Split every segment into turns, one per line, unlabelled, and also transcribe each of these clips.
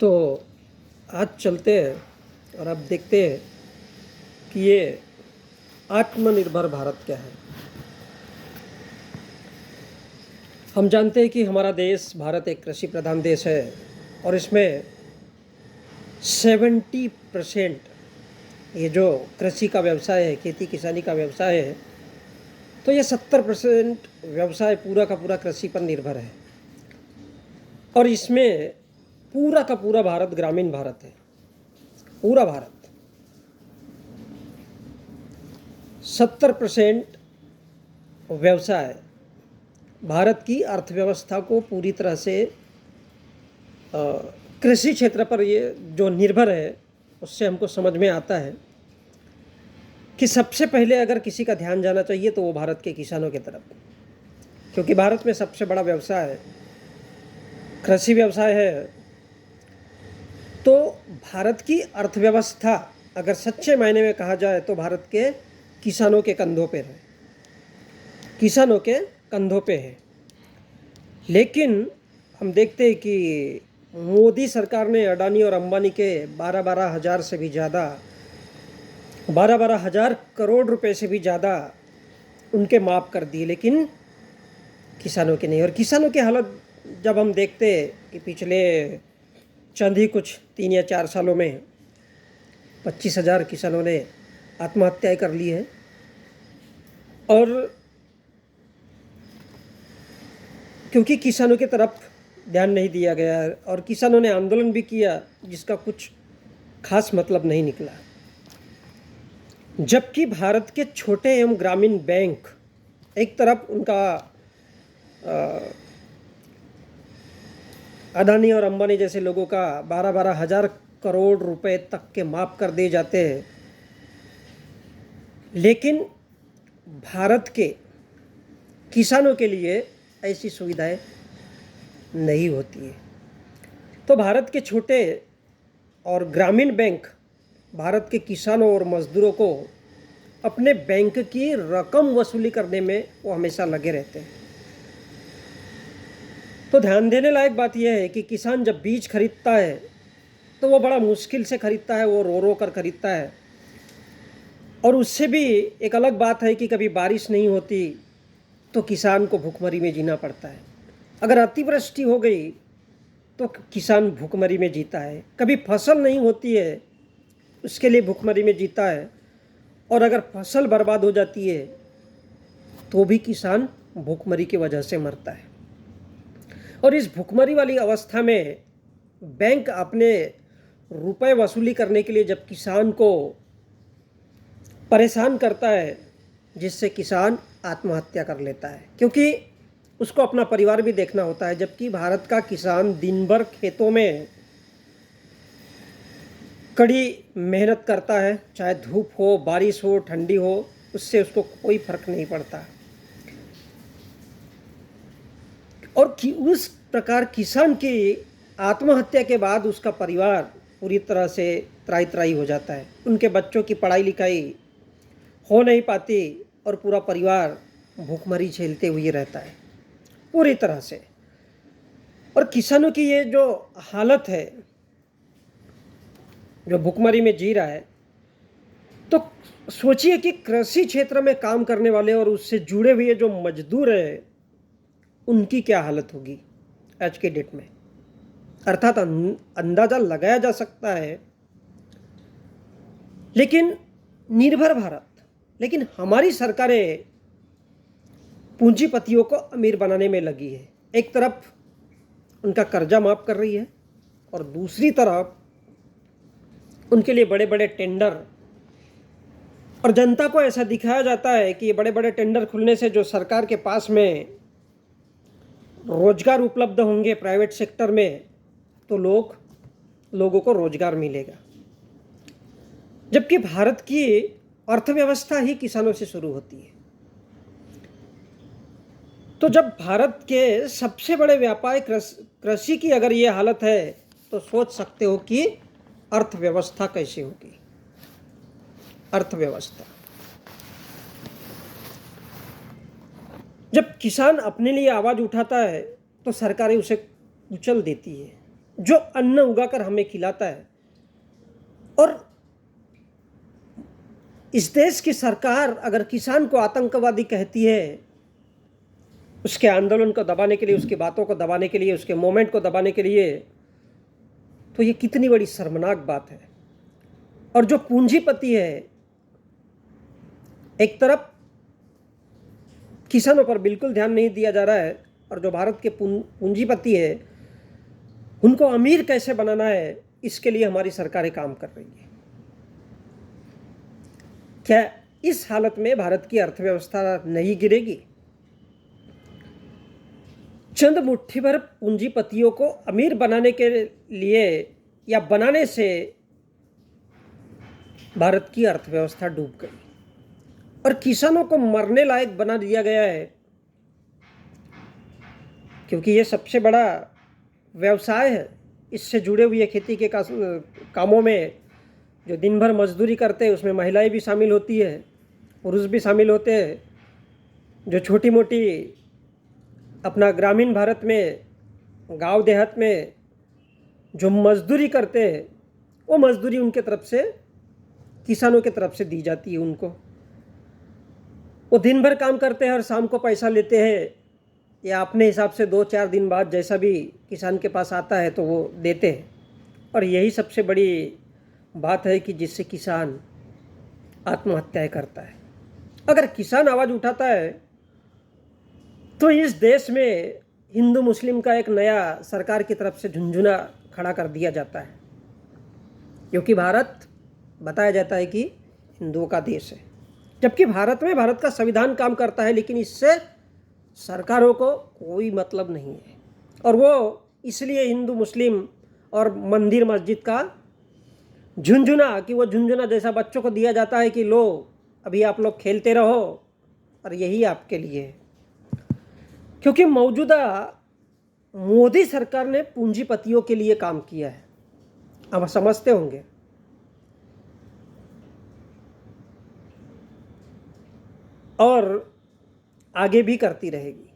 तो आज चलते हैं और अब देखते हैं कि ये आत्मनिर्भर भारत क्या है। हम जानते हैं कि हमारा देश भारत एक कृषि प्रधान देश है और इसमें 70% ये जो कृषि का व्यवसाय है, खेती किसानी का व्यवसाय है, तो ये 70% व्यवसाय पूरा का पूरा कृषि पर निर्भर है। और इसमें पूरा का पूरा भारत ग्रामीण भारत है। पूरा भारत 70% व्यवसाय भारत की अर्थव्यवस्था को पूरी तरह से कृषि क्षेत्र पर ये जो निर्भर है, उससे हमको समझ में आता है कि सबसे पहले अगर किसी का ध्यान जाना चाहिए तो वो भारत के किसानों की तरफ, क्योंकि भारत में सबसे बड़ा व्यवसाय कृषि व्यवसाय है। तो भारत की अर्थव्यवस्था अगर सच्चे मायने में कहा जाए तो भारत के किसानों के कंधों पे है, किसानों के कंधों पे है। लेकिन हम देखते हैं कि मोदी सरकार ने अडानी और अंबानी के 12-12 हज़ार से भी ज़्यादा 12-12 हज़ार करोड़ रुपए से भी ज़्यादा उनके माफ़ कर दिए, लेकिन किसानों के नहीं। और किसानों की हालत जब हम देखते हैं कि पिछले चंद ही कुछ 3 या 4 सालों में 25,000 किसानों ने आत्महत्याएं कर ली है और क्योंकि किसानों की तरफ ध्यान नहीं दिया गया और किसानों ने आंदोलन भी किया जिसका कुछ खास मतलब नहीं निकला। जबकि भारत के छोटे एवं ग्रामीण बैंक एक तरफ उनका अदानी और अंबानी जैसे लोगों का 12-12 हज़ार करोड़ रुपए तक के माफ़ कर दिए जाते हैं, लेकिन भारत के किसानों के लिए ऐसी सुविधाएं नहीं होती है। तो भारत के छोटे और ग्रामीण बैंक भारत के किसानों और मजदूरों को अपने बैंक की रकम वसूली करने में वो हमेशा लगे रहते हैं। तो ध्यान देने लायक बात यह है कि किसान जब बीज खरीदता है तो वो बड़ा मुश्किल से खरीदता है, वो रो रो कर खरीदता है। और उससे भी एक अलग बात है कि कभी बारिश नहीं होती तो किसान को भूखमरी में जीना पड़ता है। अगर अतिवृष्टि हो गई तो किसान भूखमरी में जीता है। कभी फसल नहीं होती है, उसके लिए भूखमरी में जीता है। और अगर फसल बर्बाद हो जाती है तो भी किसान भूखमरी की वजह से मरता है। और इस भूखमरी वाली अवस्था में बैंक अपने रुपए वसूली करने के लिए जब किसान को परेशान करता है, जिससे किसान आत्महत्या कर लेता है, क्योंकि उसको अपना परिवार भी देखना होता है। जबकि भारत का किसान दिन भर खेतों में कड़ी मेहनत करता है, चाहे धूप हो, बारिश हो, ठंडी हो, उससे उसको कोई फर्क नहीं पड़ता। और उस प्रकार किसान की आत्महत्या के बाद उसका परिवार पूरी तरह से त्राही त्राही हो जाता है। उनके बच्चों की पढ़ाई लिखाई हो नहीं पाती और पूरा परिवार भूखमरी झेलते हुए रहता है पूरी तरह से। और किसानों की ये जो हालत है, जो भूखमरी में जी रहा है, तो सोचिए कि कृषि क्षेत्र में काम करने वाले और उससे जुड़े हुए जो मजदूर हैं, उनकी क्या हालत होगी आज के डेट में। अर्थात अंदाजा लगाया जा सकता है। लेकिन निर्भर भारत, लेकिन हमारी सरकारें पूंजीपतियों को अमीर बनाने में लगी है। एक तरफ उनका कर्जा माफ कर रही है और दूसरी तरफ उनके लिए बड़े बड़े टेंडर, और जनता को ऐसा दिखाया जाता है कि ये बड़े बड़े टेंडर खुलने से जो सरकार के पास में रोजगार उपलब्ध होंगे प्राइवेट सेक्टर में, तो लोगों को रोजगार मिलेगा। जबकि भारत की अर्थव्यवस्था ही किसानों से शुरू होती है। तो जब भारत के सबसे बड़े व्यापार कृषि की अगर ये हालत है, तो सोच सकते हो कि अर्थव्यवस्था कैसे होगी। अर्थव्यवस्था जब किसान अपने लिए आवाज उठाता है तो सरकारें उसे कुचल देती है। जो अन्न उगाकर हमें खिलाता है। और इस देश की सरकार अगर किसान को आतंकवादी कहती है, उसके आंदोलन को दबाने के लिए, उसकी बातों को दबाने के लिए, उसके मोमेंट को दबाने के लिए, तो ये कितनी बड़ी शर्मनाक बात है। और जो पूंजीपति है, एक तरफ किसानों पर बिल्कुल ध्यान नहीं दिया जा रहा है, और जो भारत के पूंजीपति है उनको अमीर कैसे बनाना है, इसके लिए हमारी सरकारें काम कर रही है। क्या इस हालत में भारत की अर्थव्यवस्था नहीं गिरेगी? चंद मुट्ठी भर पूंजीपतियों को अमीर बनाने के लिए या बनाने से भारत की अर्थव्यवस्था डूब गई और किसानों को मरने लायक बना दिया गया है, क्योंकि ये सबसे बड़ा व्यवसाय है। इससे जुड़े हुए खेती के कामों में जो दिन भर मजदूरी करते हैं, उसमें महिलाएं भी शामिल होती है, पुरुष भी शामिल होते हैं। जो छोटी मोटी अपना ग्रामीण भारत में, गांव देहात में जो मजदूरी करते हैं, वो मजदूरी उनके तरफ से, किसानों के तरफ से दी जाती है उनको। वो दिन भर काम करते हैं और शाम को पैसा लेते हैं, या अपने हिसाब से 2-4 दिन बाद जैसा भी किसान के पास आता है तो वो देते हैं। और यही सबसे बड़ी बात है कि जिससे किसान आत्महत्याएं करता है। अगर किसान आवाज़ उठाता है तो इस देश में हिंदू मुस्लिम का एक नया सरकार की तरफ से झुंझुना खड़ा कर दिया जाता है, क्योंकि भारत बताया जाता है कि हिंदुओं का देश है, जबकि भारत में भारत का संविधान काम करता है, लेकिन इससे सरकारों को कोई मतलब नहीं है। और वो इसलिए हिंदू मुस्लिम और मंदिर मस्जिद का झुंझुना, कि वो झुंझुना जैसा बच्चों को दिया जाता है कि लो अभी आप लोग खेलते रहो और यही आपके लिए है। क्योंकि मौजूदा मोदी सरकार ने पूंजीपतियों के लिए काम किया है, आप समझते होंगे। और आगे भी करती रहेगी,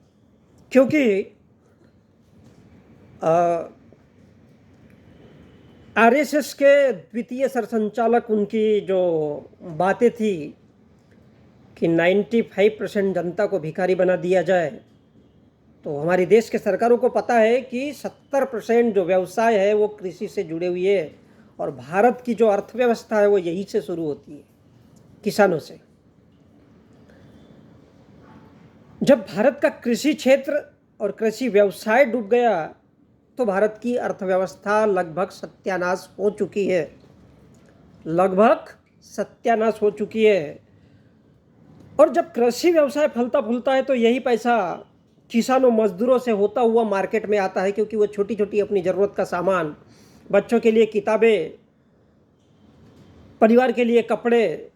क्योंकि आरएसएस के द्वितीय सरसंचालक, उनकी जो बातें थी कि 95% जनता को भिखारी बना दिया जाए, तो हमारे देश के सरकारों को पता है कि 70% जो व्यवसाय है वो कृषि से जुड़े हुए है, और भारत की जो अर्थव्यवस्था है वो यहीं से शुरू होती है, किसानों से। जब भारत का कृषि क्षेत्र और कृषि व्यवसाय डूब गया तो भारत की अर्थव्यवस्था लगभग सत्यानाश हो चुकी है, लगभग सत्यानाश हो चुकी है। और जब कृषि व्यवसाय फलता फूलता है तो यही पैसा किसानों मजदूरों से होता हुआ मार्केट में आता है, क्योंकि वो छोटी छोटी अपनी ज़रूरत का सामान, बच्चों के लिए किताबें, परिवार के लिए कपड़े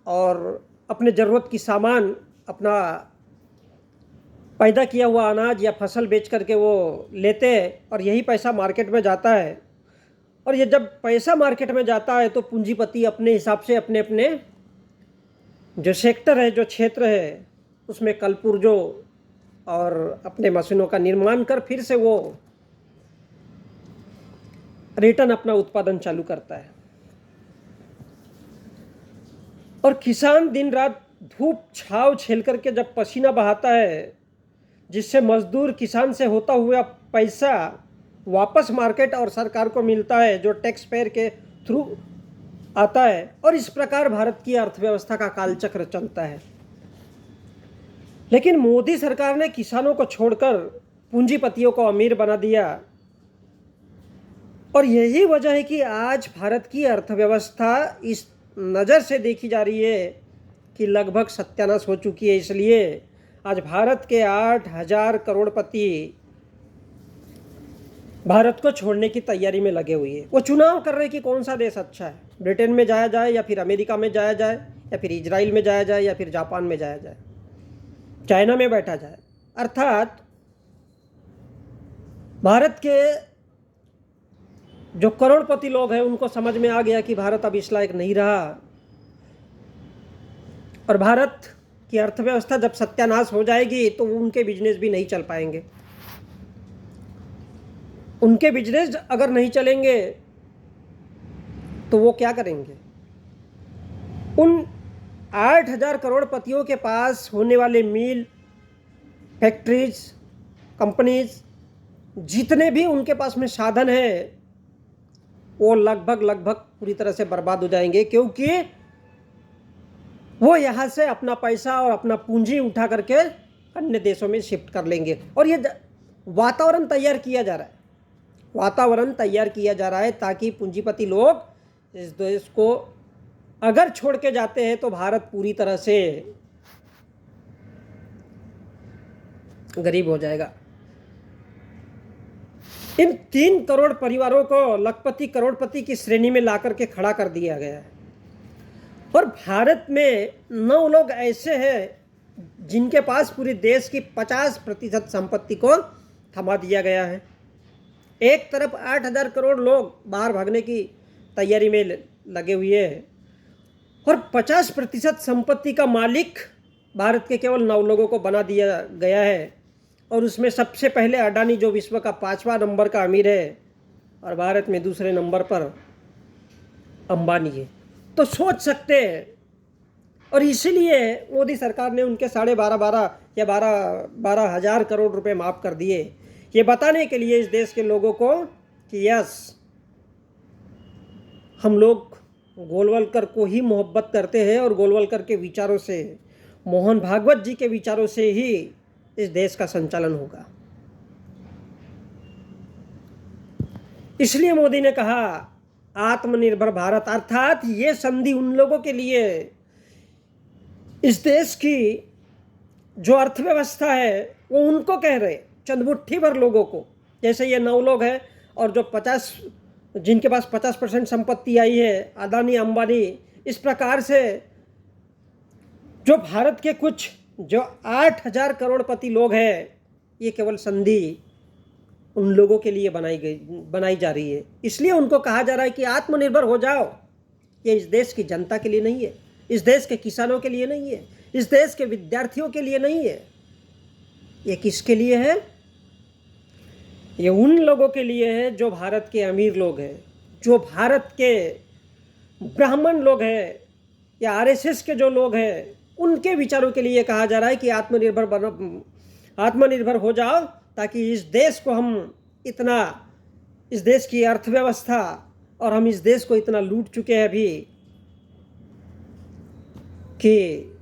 और अपने ज़रूरत की सामान, अपना पैदा किया हुआ अनाज या फसल बेच करके वो लेते हैं, और यही पैसा मार्केट में जाता है। और ये जब पैसा मार्केट में जाता है तो पूंजीपति अपने हिसाब से अपने अपने जो सेक्टर है, जो क्षेत्र है, उसमें कलपुर्जो और अपने मशीनों का निर्माण कर फिर से वो रिटर्न अपना उत्पादन चालू करता है। और किसान दिन रात धूप छाव झेल करके जब पसीना बहाता है, जिससे मजदूर किसान से होता हुआ पैसा वापस मार्केट और सरकार को मिलता है, जो टैक्स पेयर के थ्रू आता है, और इस प्रकार भारत की अर्थव्यवस्था का कालचक्र चलता है। लेकिन मोदी सरकार ने किसानों को छोड़कर पूंजीपतियों को अमीर बना दिया, और यही वजह है कि आज भारत की अर्थव्यवस्था इस नज़र से देखी जा रही है कि लगभग सत्यानाश हो चुकी है। इसलिए आज भारत के 8,000 करोड़पति भारत को छोड़ने की तैयारी में लगे हुए हैं। वो चुनाव कर रहे हैं कि कौन सा देश अच्छा है, ब्रिटेन में जाया जाए या फिर अमेरिका में जाया जाए या फिर इजराइल में जाया जाए या फिर जापान में जाया जाए, चाइना में बैठा जाए। अर्थात भारत के जो करोड़पति लोग हैं उनको समझ में आ गया कि भारत अब इस लायक नहीं रहा, और भारत की अर्थव्यवस्था जब सत्यानाश हो जाएगी तो उनके बिजनेस भी नहीं चल पाएंगे। उनके बिजनेस अगर नहीं चलेंगे तो वो क्या करेंगे? उन 8,000 करोड़पतियों के पास होने वाले मिल, फैक्ट्रीज, कंपनीज, जितने भी उनके पास में साधन है, वो लगभग पूरी तरह से बर्बाद हो जाएंगे, क्योंकि वो यहाँ से अपना पैसा और अपना पूंजी उठा करके अन्य देशों में शिफ्ट कर लेंगे। और ये वातावरण तैयार किया जा रहा है, वातावरण तैयार किया जा रहा है ताकि पूंजीपति लोग इस देश को अगर छोड़ के जाते हैं तो भारत पूरी तरह से गरीब हो जाएगा। इन 3 करोड़ परिवारों को लखपति करोड़पति की श्रेणी में ला करके खड़ा कर दिया गया है। और भारत में 9 लोग ऐसे हैं जिनके पास पूरे देश की 50% संपत्ति को थमा दिया गया है। एक तरफ 8,000 करोड़ लोग बाहर भागने की तैयारी में लगे हुए हैं और 50% संपत्ति का मालिक भारत के केवल 9 लोगों को बना दिया गया है। और उसमें सबसे पहले अडानी, जो विश्व का 5वां नंबर का अमीर है, और भारत में दूसरे नंबर पर अंबानी है। तो सोच सकते हैं, और इसीलिए मोदी सरकार ने उनके 12.5 या 12,000 करोड़ रुपए माफ़ कर दिए, ये बताने के लिए इस देश के लोगों को कि यस, हम लोग गोलवलकर को ही मोहब्बत करते हैं और गोलवलकर के विचारों से, मोहन भागवत जी के विचारों से ही इस देश का संचालन होगा। इसलिए मोदी ने कहा आत्मनिर्भर भारत, अर्थात ये संधि उन लोगों के लिए, इस देश की जो अर्थव्यवस्था है वो उनको कह रहे, चंद मुट्ठी भर लोगों को, जैसे ये 9 लोग हैं और जो 50, जिनके पास 50% संपत्ति आई है, अदानी, अंबानी, इस प्रकार से जो भारत के कुछ जो 8,000 करोड़पति लोग हैं, ये केवल संधि उन लोगों के लिए बनाई जा रही है। इसलिए उनको कहा जा रहा है कि आत्मनिर्भर हो जाओ। ये इस देश की जनता के लिए नहीं है, इस देश के किसानों के लिए नहीं है, इस देश के विद्यार्थियों के लिए नहीं है। ये किसके लिए है? ये उन लोगों के लिए है जो भारत के अमीर लोग हैं, जो भारत के ब्राह्मण लोग हैं या आरएसएस के जो लोग हैं, उनके विचारों के लिए कहा जा रहा है कि आत्मनिर्भर हो जाओ, ताकि इस देश को हम इतना, इस देश की अर्थव्यवस्था, और हम इस देश को इतना लूट चुके हैं अभी कि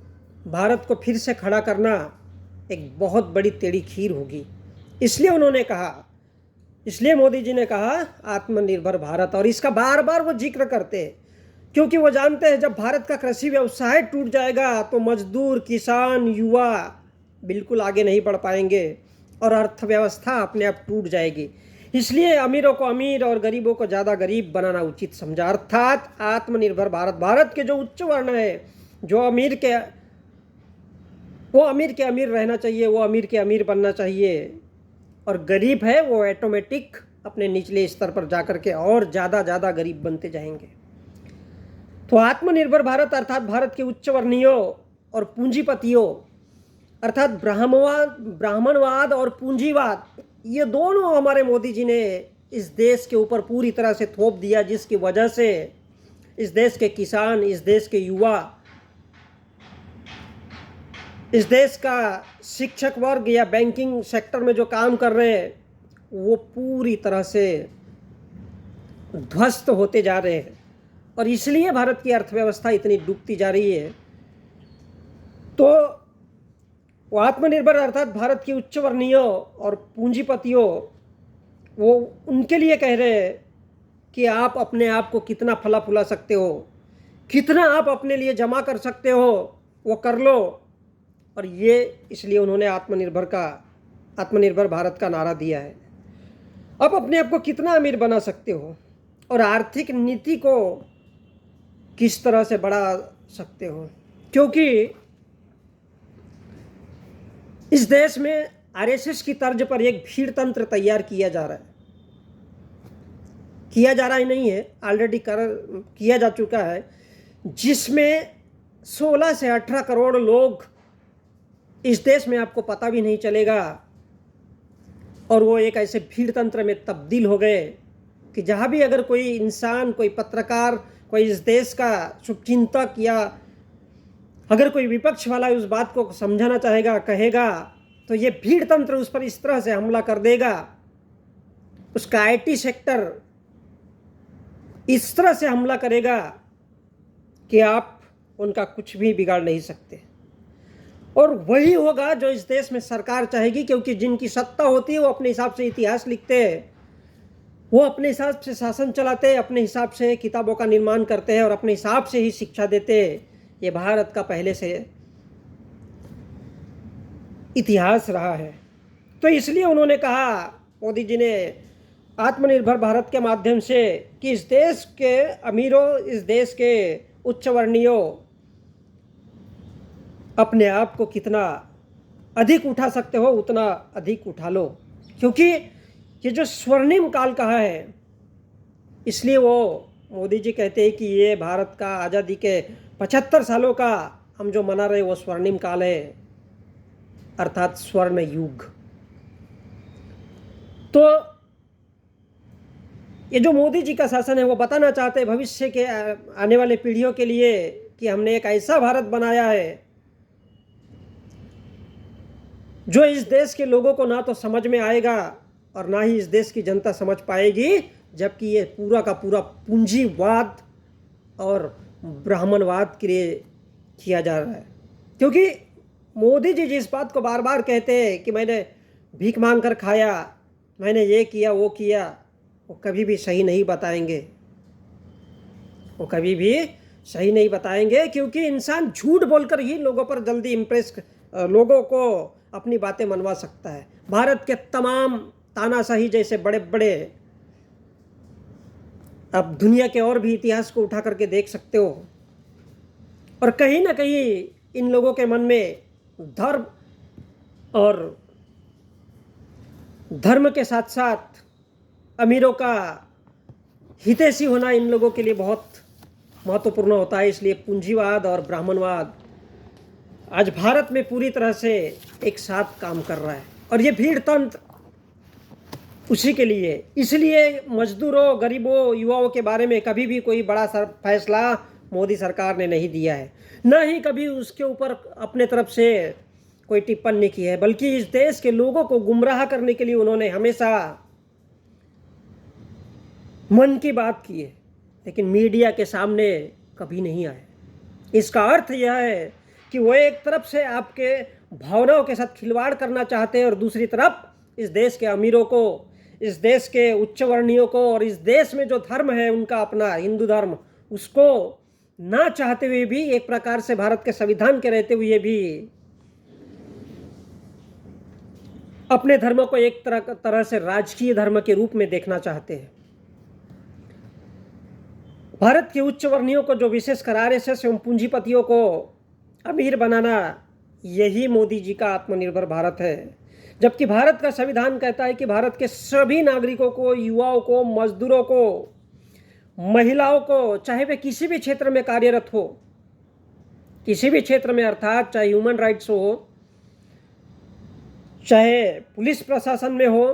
भारत को फिर से खड़ा करना एक बहुत बड़ी टेढ़ी खीर होगी। इसलिए उन्होंने कहा, इसलिए मोदी जी ने कहा आत्मनिर्भर भारत। और इसका बार बार वो जिक्र करते हैं, क्योंकि वो जानते हैं जब भारत का कृषि व्यवसाय टूट जाएगा तो मजदूर, किसान, युवा बिल्कुल आगे नहीं बढ़ पाएंगे और अर्थव्यवस्था अपने आप टूट जाएगी। इसलिए अमीरों को अमीर और गरीबों को ज़्यादा गरीब बनाना उचित समझा, अर्थात आत्मनिर्भर भारत। भारत के जो उच्च वर्ण है, जो अमीर के, वो अमीर के अमीर रहना चाहिए, वो अमीर के अमीर बनना चाहिए, और गरीब है वो ऑटोमेटिक अपने निचले स्तर पर जाकर के और ज़्यादा गरीब बनते जाएंगे। तो आत्मनिर्भर भारत अर्थात भारत के उच्च वर्णीयों और पूंजीपतियों, अर्थात ब्राह्मणवाद और पूंजीवाद, ये दोनों हमारे मोदी जी ने इस देश के ऊपर पूरी तरह से थोप दिया, जिसकी वजह से इस देश के किसान, इस देश के युवा, इस देश का शिक्षक वर्ग या बैंकिंग सेक्टर में जो काम कर रहे हैं, वो पूरी तरह से ध्वस्त होते जा रहे हैं। और इसलिए भारत की अर्थव्यवस्था इतनी डूबती जा रही है। तो वो आत्मनिर्भर अर्थात भारत की उच्च वर्णीयों और पूंजीपतियों, वो उनके लिए कह रहे हैं कि आप अपने आप को कितना फला फुला सकते हो, कितना आप अपने लिए जमा कर सकते हो, वो कर लो। और ये इसलिए उन्होंने आत्मनिर्भर भारत का नारा दिया है। आप अपने आप को कितना अमीर बना सकते हो और आर्थिक नीति को किस तरह से बढ़ा सकते हो, क्योंकि इस देश में आरएसएस की तर्ज पर एक भीड़ तंत्र तैयार किया जा रहा ही नहीं है, ऑलरेडी किया जा चुका है, जिसमें 16 से 18 करोड़ लोग इस देश में, आपको पता भी नहीं चलेगा और वो एक ऐसे भीड़ तंत्र में तब्दील हो गए कि जहाँ भी अगर कोई इंसान, कोई पत्रकार, कोई इस देश का शुभचिंतक या अगर कोई विपक्ष वाला उस बात को समझाना चाहेगा, कहेगा, तो ये भीड़ तंत्र उस पर इस तरह से हमला कर देगा, उसका आईटी सेक्टर इस तरह से हमला करेगा कि आप उनका कुछ भी बिगाड़ नहीं सकते। और वही होगा जो इस देश में सरकार चाहेगी, क्योंकि जिनकी सत्ता होती है वो अपने हिसाब से इतिहास लिखते हैं, वो अपने हिसाब से शासन चलाते हैं, अपने हिसाब से किताबों का निर्माण करते हैं और अपने हिसाब से ही शिक्षा देते हैं। ये भारत का पहले से इतिहास रहा है। तो इसलिए उन्होंने कहा, मोदी जी ने, आत्मनिर्भर भारत के माध्यम से कि इस देश के अमीरों, इस देश के उच्च वर्णीयों अपने आप को कितना अधिक उठा सकते हो उतना अधिक उठा लो, क्योंकि ये जो स्वर्णिम काल कहा है, इसलिए वो मोदी जी कहते हैं कि ये भारत का आज़ादी के 75 सालों का हम जो मना रहे वो स्वर्णिम काल है, अर्थात स्वर्ण युग। तो ये जो मोदी जी का शासन है वो बताना चाहते हैं भविष्य के आने वाले पीढ़ियों के लिए कि हमने एक ऐसा भारत बनाया है जो इस देश के लोगों को ना तो समझ में आएगा और ना ही इस देश की जनता समझ पाएगी, जबकि ये पूरा का पूरा पूंजीवाद और ब्राह्मणवाद के लिए किया जा रहा है। क्योंकि मोदी जी जिस बात को बार बार कहते हैं कि मैंने भीख मांग कर खाया, मैंने ये किया वो किया, वो कभी भी सही नहीं बताएंगे, वो कभी भी सही नहीं बताएंगे, क्योंकि इंसान झूठ बोलकर ही लोगों पर जल्दी लोगों को अपनी बातें मनवा सकता है। भारत के तमाम तानाशाही जैसे बड़े बड़े, अब दुनिया के और भी इतिहास को उठा करके देख सकते हो, और कहीं ना कहीं इन लोगों के मन में धर्म और धर्म के साथ साथ अमीरों का हितैषी होना इन लोगों के लिए बहुत महत्वपूर्ण होता है। इसलिए पूंजीवाद और ब्राह्मणवाद आज भारत में पूरी तरह से एक साथ काम कर रहा है, और ये भीड़ तंत्र उसी के लिए। इसलिए मजदूरों, गरीबों, युवाओं के बारे में कभी भी कोई बड़ा फैसला मोदी सरकार ने नहीं दिया है, न ही कभी उसके ऊपर अपने तरफ से कोई टिप्पणी की है, बल्कि इस देश के लोगों को गुमराह करने के लिए उन्होंने हमेशा मन की बात की है, लेकिन मीडिया के सामने कभी नहीं आए। इसका अर्थ यह है कि वो एक तरफ से आपके भावनाओं के साथ खिलवाड़ करना चाहते हैं और दूसरी तरफ इस देश के अमीरों को, इस देश के उच्च वर्णीयों को और इस देश में जो धर्म है उनका अपना हिंदू धर्म, उसको ना चाहते हुए भी, एक प्रकार से भारत के संविधान के रहते हुए भी अपने धर्म को एक तरह से राजकीय धर्म के रूप में देखना चाहते हैं। भारत के उच्च वर्णीयों को, जो विशेषकर आरएसएस एवं पूंजीपतियों को अमीर बनाना, यही मोदी जी का आत्मनिर्भर भारत है। जबकि भारत का संविधान कहता है कि भारत के सभी नागरिकों को, युवाओं को, मजदूरों को, महिलाओं को, चाहे वे किसी भी क्षेत्र में कार्यरत हो, किसी भी क्षेत्र में, अर्थात चाहे ह्यूमन राइट्स हो, चाहे पुलिस प्रशासन में हो,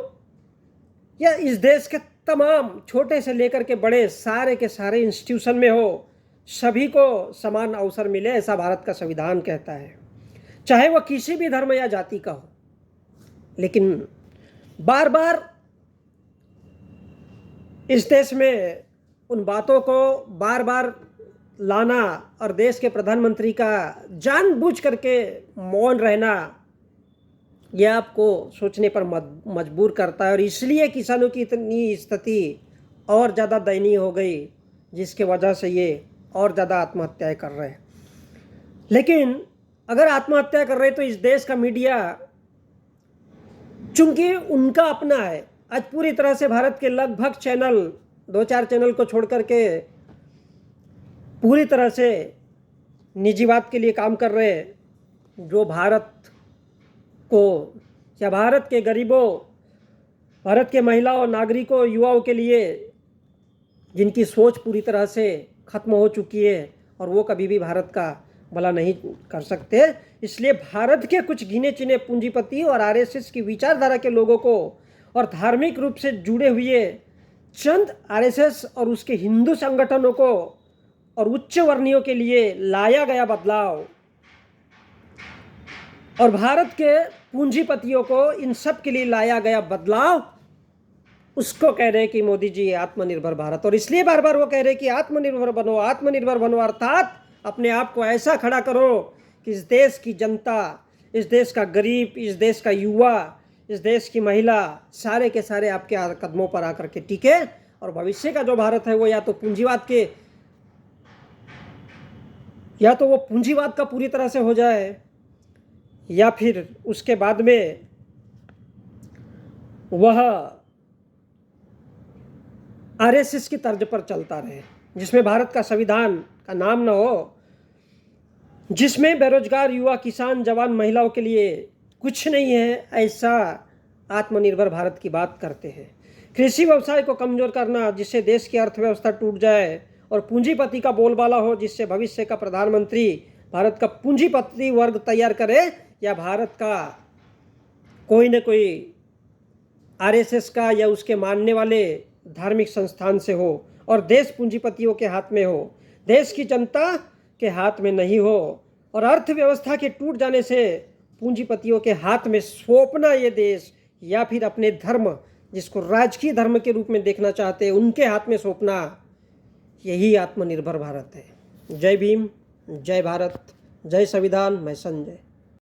या इस देश के तमाम छोटे से लेकर के बड़े सारे के सारे इंस्टीट्यूशन में हो, सभी को समान अवसर मिले, ऐसा भारत का संविधान कहता है, चाहे वह किसी भी धर्म या जाति का हो। लेकिन बार बार इस देश में उन बातों को बार बार लाना और देश के प्रधानमंत्री का जानबूझ करके मौन रहना, यह आपको सोचने पर मजबूर करता है। और इसलिए किसानों की इतनी स्थिति और ज़्यादा दयनीय हो गई, जिसके वजह से ये और ज़्यादा आत्महत्याएं कर रहे हैं। लेकिन अगर आत्महत्या कर रहे तो इस देश का मीडिया, चूंकि उनका अपना है, आज पूरी तरह से भारत के लगभग चैनल, 2-4 चैनल को छोड़ करके पूरी तरह से निजीवाद के लिए काम कर रहे हैं, जो भारत को या भारत के गरीबों, भारत के महिलाओं, नागरिकों, युवाओं के लिए, जिनकी सोच पूरी तरह से खत्म हो चुकी है और वो कभी भी भारत का भला नहीं कर सकते। इसलिए भारत के कुछ गिने चुने पूंजीपति और आरएसएस की विचारधारा के लोगों को और धार्मिक रूप से जुड़े हुए चंद आरएसएस और उसके हिंदू संगठनों को और उच्च वर्णियों के लिए लाया गया बदलाव और भारत के पूंजीपतियों को इन सब के लिए लाया गया बदलाव, उसको कह रहे हैं कि मोदी जी आत्मनिर्भर भारत। और इसलिए बार बार वो कह रहे हैं कि आत्मनिर्भर बनो, आत्मनिर्भर बनो, अर्थात अपने आप को ऐसा खड़ा करो कि इस देश की जनता, इस देश का गरीब, इस देश का युवा, इस देश की महिला सारे के सारे आपके कदमों पर आकर के टिके। और भविष्य का जो भारत है वो या तो वो पूंजीवाद का पूरी तरह से हो जाए, या फिर उसके बाद में वह आरएसएस की तर्ज पर चलता रहे, जिसमें भारत का संविधान का नाम न हो, जिसमें बेरोजगार युवा, किसान, जवान, महिलाओं के लिए कुछ नहीं है, ऐसा आत्मनिर्भर भारत की बात करते हैं। कृषि व्यवसाय को कमजोर करना, जिससे देश की अर्थव्यवस्था टूट जाए और पूंजीपति का बोलबाला हो, जिससे भविष्य का प्रधानमंत्री भारत का पूंजीपति वर्ग तैयार करे, या भारत का कोई न कोई आरएसएस का या उसके मानने वाले धार्मिक संस्थान से हो, और देश पूंजीपतियों के हाथ में हो, देश की जनता के हाथ में नहीं हो। और अर्थव्यवस्था के टूट जाने से पूंजीपतियों के हाथ में सौंपना ये देश, या फिर अपने धर्म, जिसको राजकीय धर्म के रूप में देखना चाहते हैं, उनके हाथ में सौंपना, यही आत्मनिर्भर भारत है। जय भीम, जय भारत, जय संविधान। मैं संजय।